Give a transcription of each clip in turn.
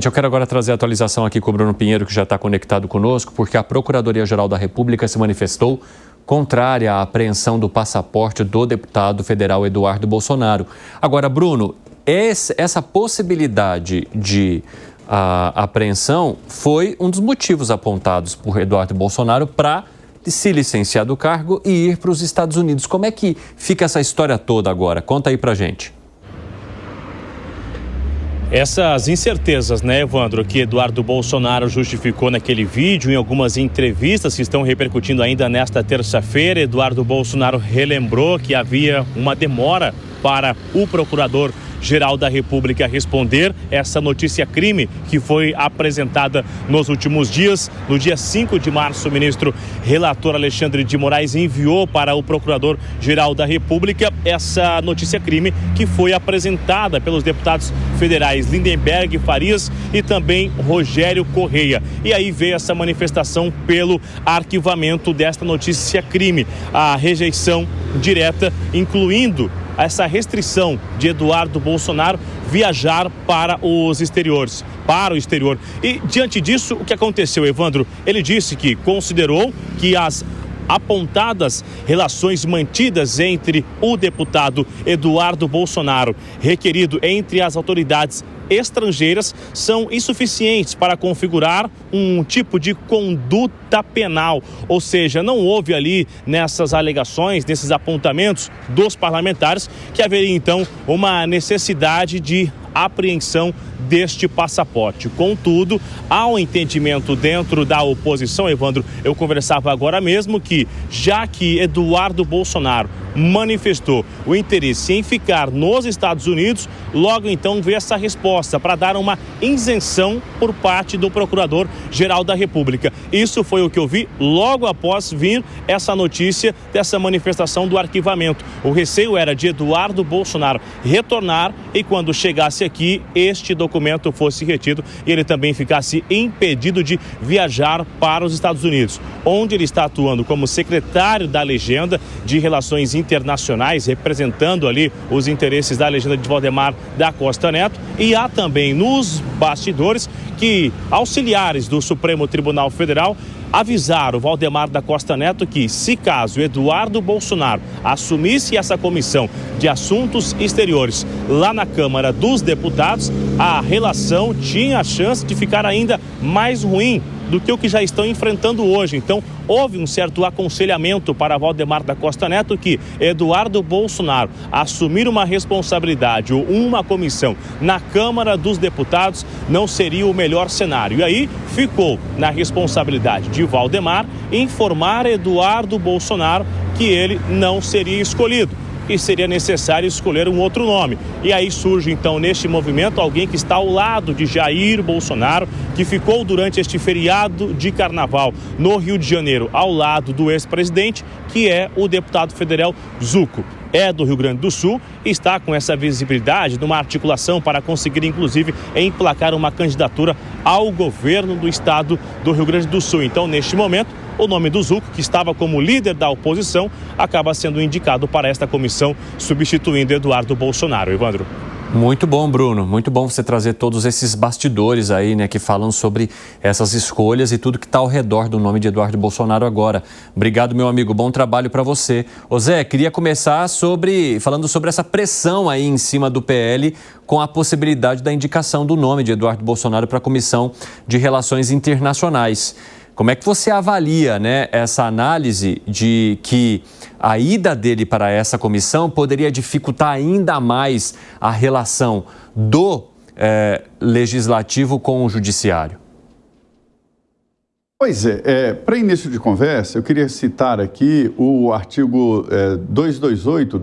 Eu quero agora trazer a atualização aqui com o Bruno Pinheiro, que já está conectado conosco, porque a Procuradoria-Geral da República se manifestou contrária à apreensão do passaporte do deputado federal Eduardo Bolsonaro. Agora, Bruno, essa possibilidade de apreensão foi um dos motivos apontados por Eduardo Bolsonaro para se licenciar do cargo e ir para os Estados Unidos. Como é que fica essa história toda agora? Conta aí pra gente. Essas incertezas, né, Evandro, que Eduardo Bolsonaro justificou naquele vídeo, em algumas entrevistas que estão repercutindo ainda nesta terça-feira, Eduardo Bolsonaro relembrou que havia uma demora para o Procurador-Geral da República responder essa notícia crime que foi apresentada nos últimos dias. No dia 5 de março, o ministro relator Alexandre de Moraes enviou para o Procurador-Geral da República essa notícia crime que foi apresentada pelos deputados federais Lindenberg Farias e também Rogério Correia. E aí veio essa manifestação pelo arquivamento desta notícia crime, a rejeição direta, incluindo essa restrição de Eduardo Bolsonaro viajar para o exterior. E diante disso, o que aconteceu, Evandro? Ele disse que considerou que as apontadas relações mantidas entre o deputado Eduardo Bolsonaro, requerido entre as autoridades estrangeiras, são insuficientes para configurar um tipo de conduta penal. Ou seja, não houve ali nessas alegações, nesses apontamentos dos parlamentares, que haveria então uma necessidade de apreensão deste passaporte. Contudo, há um entendimento dentro da oposição, Evandro, eu conversava agora mesmo que, já que Eduardo Bolsonaro manifestou o interesse em ficar nos Estados Unidos, logo então veio essa resposta para dar uma isenção por parte do Procurador-Geral da República. Isso foi o que eu vi logo após vir essa notícia dessa manifestação do arquivamento. O receio era de Eduardo Bolsonaro retornar e quando chegasse aqui, este documento fosse retido e ele também ficasse impedido de viajar para os Estados Unidos, onde ele está atuando como secretário da Legenda de Relações Internacionais, representando ali os interesses da Legenda de Valdemar da Costa Neto. E há também nos bastidores que auxiliares do Supremo Tribunal Federal avisaram o Valdemar da Costa Neto que, se caso Eduardo Bolsonaro assumisse essa comissão de assuntos exteriores lá na Câmara dos Deputados, a relação tinha a chance de ficar ainda mais ruim do que o que já estão enfrentando hoje. Então, houve um certo aconselhamento para Valdemar da Costa Neto que Eduardo Bolsonaro assumir uma responsabilidade ou uma comissão na Câmara dos Deputados não seria o melhor cenário. E aí ficou na responsabilidade de Valdemar informar Eduardo Bolsonaro que ele não seria escolhido e seria necessário escolher um outro nome. E aí surge então neste movimento alguém que está ao lado de Jair Bolsonaro, que ficou durante este feriado de carnaval no Rio de Janeiro ao lado do ex-presidente, que é o deputado federal Zucco. É do Rio Grande do Sul e está com essa visibilidade numa articulação para conseguir, inclusive, emplacar uma candidatura ao governo do estado do Rio Grande do Sul. Então, neste momento, o nome do Zucco, que estava como líder da oposição, acaba sendo indicado para esta comissão, substituindo Eduardo Bolsonaro. Evandro. Muito bom, Bruno. Muito bom você trazer todos esses bastidores aí, né, que falam sobre essas escolhas e tudo que está ao redor do nome de Eduardo Bolsonaro agora. Obrigado, meu amigo. Bom trabalho para você. Ô Zé, queria começar falando sobre essa pressão aí em cima do PL com a possibilidade da indicação do nome de Eduardo Bolsonaro para a Comissão de Relações Internacionais. Como é que você avalia, né, essa análise de que a ida dele para essa comissão poderia dificultar ainda mais a relação do legislativo com o judiciário? Pois é, para início de conversa, eu queria citar aqui o artigo 228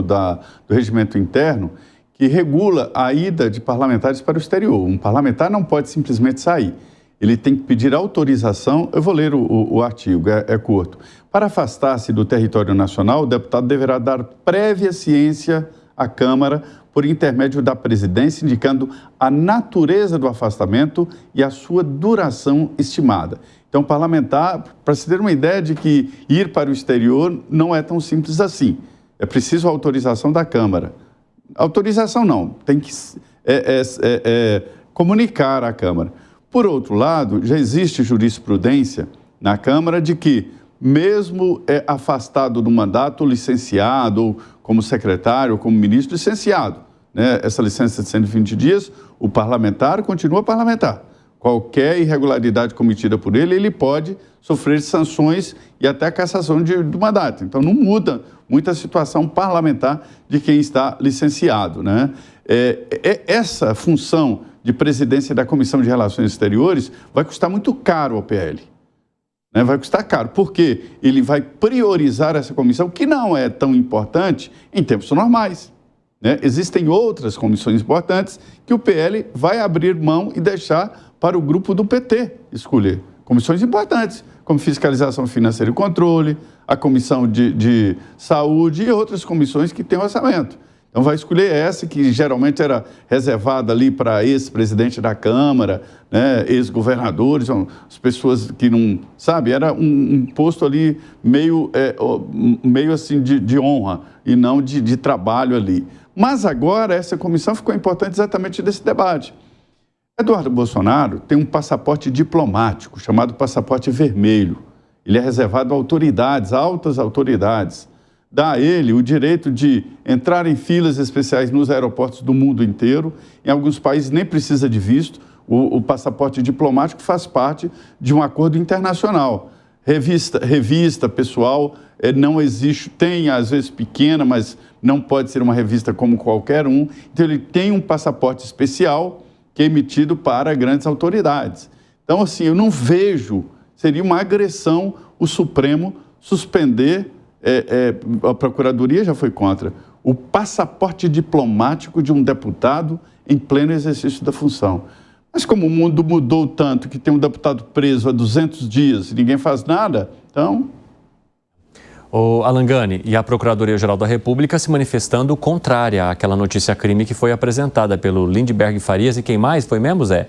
do Regimento Interno, que regula a ida de parlamentares para o exterior. Um parlamentar não pode simplesmente sair. Ele tem que pedir autorização. Eu vou ler o artigo, é curto. Para afastar-se do território nacional, o deputado deverá dar prévia ciência à Câmara por intermédio da presidência, indicando a natureza do afastamento e a sua duração estimada. Então, parlamentar, para se ter uma ideia de que ir para o exterior não é tão simples assim. É preciso a autorização da Câmara. Autorização não, tem que comunicar à Câmara. Por outro lado, já existe jurisprudência na Câmara de que, mesmo afastado do mandato, licenciado, ou como secretário, ou como ministro, licenciado, né? Essa licença de 120 dias, o parlamentar continua parlamentar. Qualquer irregularidade cometida por ele, ele pode sofrer sanções e até cassação do mandato. Então, não muda muito a situação parlamentar de quem está licenciado, né? Essa função de presidência da Comissão de Relações Exteriores vai custar muito caro ao PL. Né? Vai custar caro, porque ele vai priorizar essa comissão, que não é tão importante em tempos normais. Né? Existem outras comissões importantes que o PL vai abrir mão e deixar para o grupo do PT escolher. Comissões importantes, como fiscalização financeira e controle, a comissão de saúde e outras comissões que têm orçamento. Então vai escolher essa que geralmente era reservada ali para ex-presidente da Câmara, né, ex-governadores, as pessoas que não... Sabe, era um posto ali meio assim de honra e não de trabalho ali. Mas agora essa comissão ficou importante exatamente desse debate. Eduardo Bolsonaro tem um passaporte diplomático chamado passaporte vermelho. Ele é reservado a autoridades, altas autoridades. Dá a ele o direito de entrar em filas especiais nos aeroportos do mundo inteiro. Em alguns países nem precisa de visto. O passaporte diplomático faz parte de um acordo internacional. Revista pessoal não existe, tem às vezes pequena, mas não pode ser uma revista como qualquer um. Então ele tem um passaporte especial que é emitido para grandes autoridades. Então, assim, eu não vejo, seria uma agressão o Supremo suspender, a Procuradoria já foi contra, o passaporte diplomático de um deputado em pleno exercício da função. Mas como o mundo mudou tanto que tem um deputado preso há 200 dias e ninguém faz nada, então... O Alangani, e a Procuradoria-Geral da República se manifestando contrária àquela notícia-crime que foi apresentada pelo Lindbergh Farias. E quem mais foi mesmo, Zé?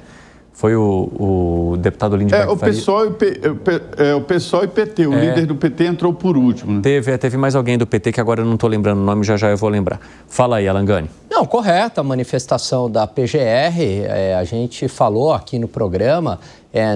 Foi o deputado Lindbergh Farias. O PSOL e PT. O líder do PT entrou por último. Né? Teve mais alguém do PT que agora eu não estou lembrando o nome, já eu vou lembrar. Fala aí, Alangani. Não, correta a manifestação da PGR. A gente falou aqui no programa,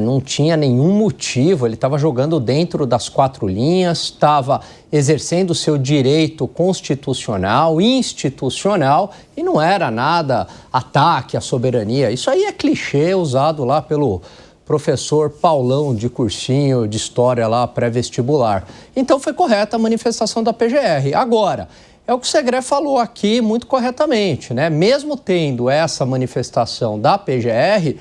não tinha nenhum motivo. Ele estava jogando dentro das quatro linhas, estava exercendo o seu direito constitucional, institucional, e não era nada ataque à soberania. Isso aí é clichê usado lá pelo professor Paulão de cursinho de história lá pré-vestibular. Então foi correta a manifestação da PGR. Agora, é o que o Segré falou aqui muito corretamente, né? Mesmo tendo essa manifestação da PGR,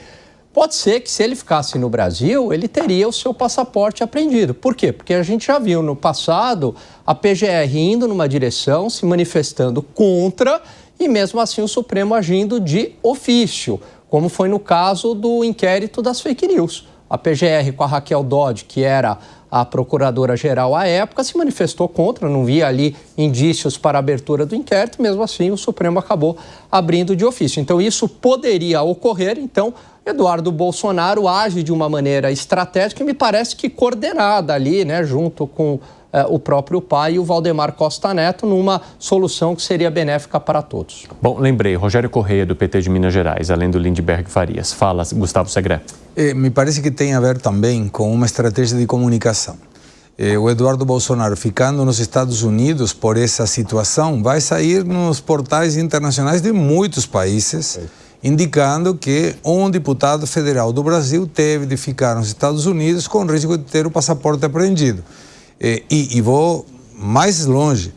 pode ser que se ele ficasse no Brasil, ele teria o seu passaporte apreendido. Por quê? Porque a gente já viu no passado a PGR indo numa direção, se manifestando contra e mesmo assim o Supremo agindo de ofício, como foi no caso do inquérito das fake news. A PGR com a Raquel Dodge, que era a procuradora-geral à época, se manifestou contra, não via ali indícios para a abertura do inquérito, mesmo assim o Supremo acabou abrindo de ofício. Então isso poderia ocorrer, então Eduardo Bolsonaro age de uma maneira estratégica e me parece que coordenada ali, né, junto com o próprio pai e o Valdemar Costa Neto, numa solução que seria benéfica para todos. Bom, lembrei, Rogério Correia, do PT de Minas Gerais, além do Lindbergh Farias. Fala, Gustavo Segré. Me parece que tem a ver também com uma estratégia de comunicação. O Eduardo Bolsonaro, ficando nos Estados Unidos por essa situação, vai sair nos portais internacionais de muitos países, indicando que um deputado federal do Brasil teve de ficar nos Estados Unidos com risco de ter o passaporte apreendido. E vou mais longe.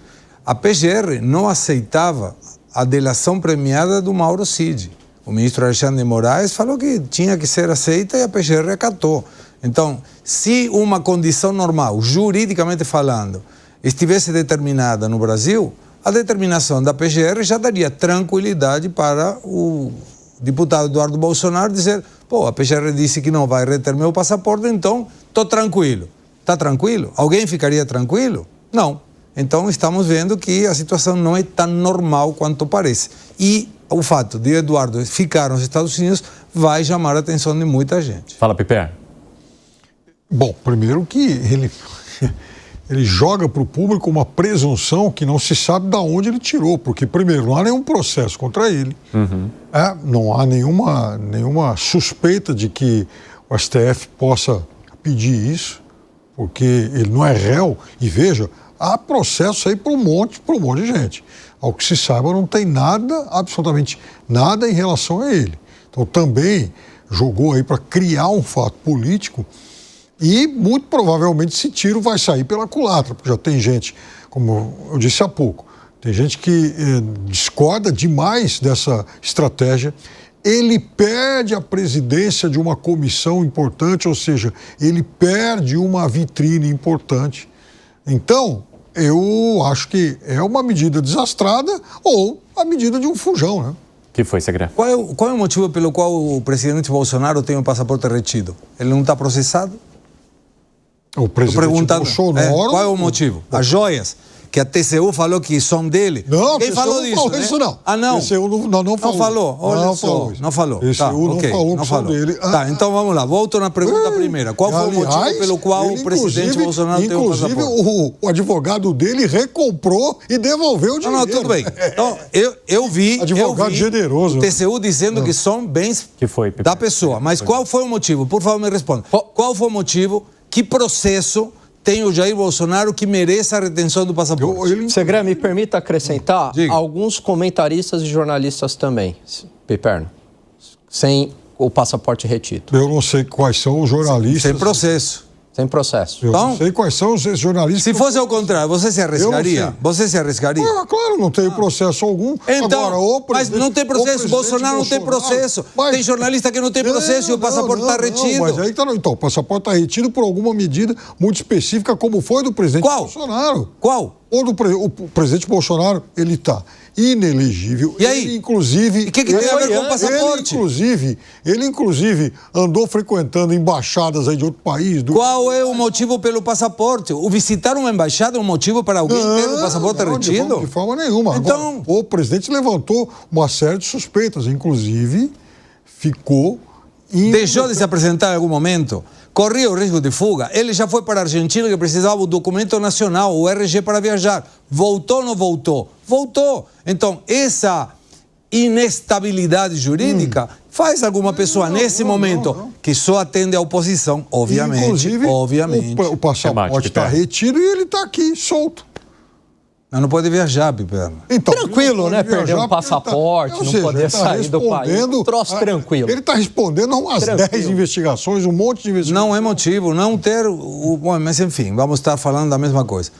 A PGR não aceitava a delação premiada do Mauro Cid. O ministro Alexandre de Moraes falou que tinha que ser aceita e a PGR acatou. Então, se uma condição normal, juridicamente falando, estivesse determinada no Brasil, a determinação da PGR já daria tranquilidade para o deputado Eduardo Bolsonaro dizer: pô, a PGR disse que não vai reter meu passaporte, então estou tranquilo. Está tranquilo? Alguém ficaria tranquilo? Não. Então estamos vendo que a situação não é tão normal quanto parece. E o fato de Eduardo ficar nos Estados Unidos vai chamar a atenção de muita gente. Fala, Piper. Bom, primeiro que ele ele joga para o público uma presunção que não se sabe de onde ele tirou, porque, primeiro, não há nenhum processo contra ele, não há nenhuma suspeita de que o STF possa pedir isso, porque ele não é réu, e veja, há processo aí para um monte de gente. Ao que se saiba, não tem nada, absolutamente nada em relação a ele. Então, também jogou aí para criar um fato político e, muito provavelmente, esse tiro vai sair pela culatra, porque já tem gente, como eu disse há pouco, tem gente que discorda demais dessa estratégia. Ele perde a presidência de uma comissão importante, ou seja, ele perde uma vitrine importante. Então, eu acho que é uma medida desastrada ou a medida de um fujão, né? Que foi, Segredo? Qual é o motivo pelo qual o presidente Bolsonaro tem um passaporte retido? Ele não está processado? O presidente Bolsonaro... qual é o motivo? As joias que a TCU falou que são dele. Não, quem falou disso? Não falou isso, não. Ah, não? TCU não falou. Não falou? Olha não só, falou isso. Não falou. TCU tá, não okay, falou não que são falou. dele. Tá, então vamos lá. Volto na pergunta primeira. Qual foi o motivo pelo qual o presidente Bolsonaro tem um passaporte? Inclusive, o advogado dele recomprou e devolveu o dinheiro. Não, tudo bem. Então, eu vi... Advogado generoso. O TCU dizendo que são bens da pessoa. Mas qual foi o motivo? Por favor, me responda. Qual foi o motivo? Que processo tem o Jair Bolsonaro que mereça a retenção do passaporte? Segredo, me permita acrescentar, Diga. Alguns comentaristas e jornalistas também, Piperno, sem o passaporte retido. Eu não sei quais são os jornalistas. Sem processo. Sem processo. Eu Então, não sei quais são os jornalistas. Se fosse ao contrário, você se arriscaria? Você se arriscaria? Claro, não tem processo algum. Então, agora, mas não tem processo. Bolsonaro não tem processo. Tem jornalista que não tem processo e o passaporte está retido. Mas aí tá, então, o passaporte está retido por alguma medida muito específica, como foi do presidente Bolsonaro. Qual? O presidente Bolsonaro, ele está inelegível. E aí? Ele, inclusive... E o que tem a ver com o passaporte? Ele, inclusive, andou frequentando embaixadas aí de outro país. Qual é o motivo pelo passaporte? O visitar uma embaixada é um motivo para alguém ter o passaporte retido? De forma nenhuma. Então... Agora, o presidente levantou uma série de suspeitas, inclusive ficou... Deixou de se apresentar em algum momento? Corria o risco de fuga? Ele já foi para a Argentina que precisava do documento nacional, o RG para viajar. Voltou ou não voltou? Voltou. Então, essa inestabilidade jurídica faz alguma pessoa, nesse momento, que só atende à oposição, obviamente. Inclusive, obviamente. O passaporte está retido e ele está aqui, solto. Mas não pode viajar, Piperno. Então, tranquilo, né? Perder um passaporte, não poder sair do país. Troço tranquilo. Ele está respondendo a umas 10 investigações, um monte de investigações. Não é motivo, não ter... Bom, mas enfim, vamos estar falando da mesma coisa.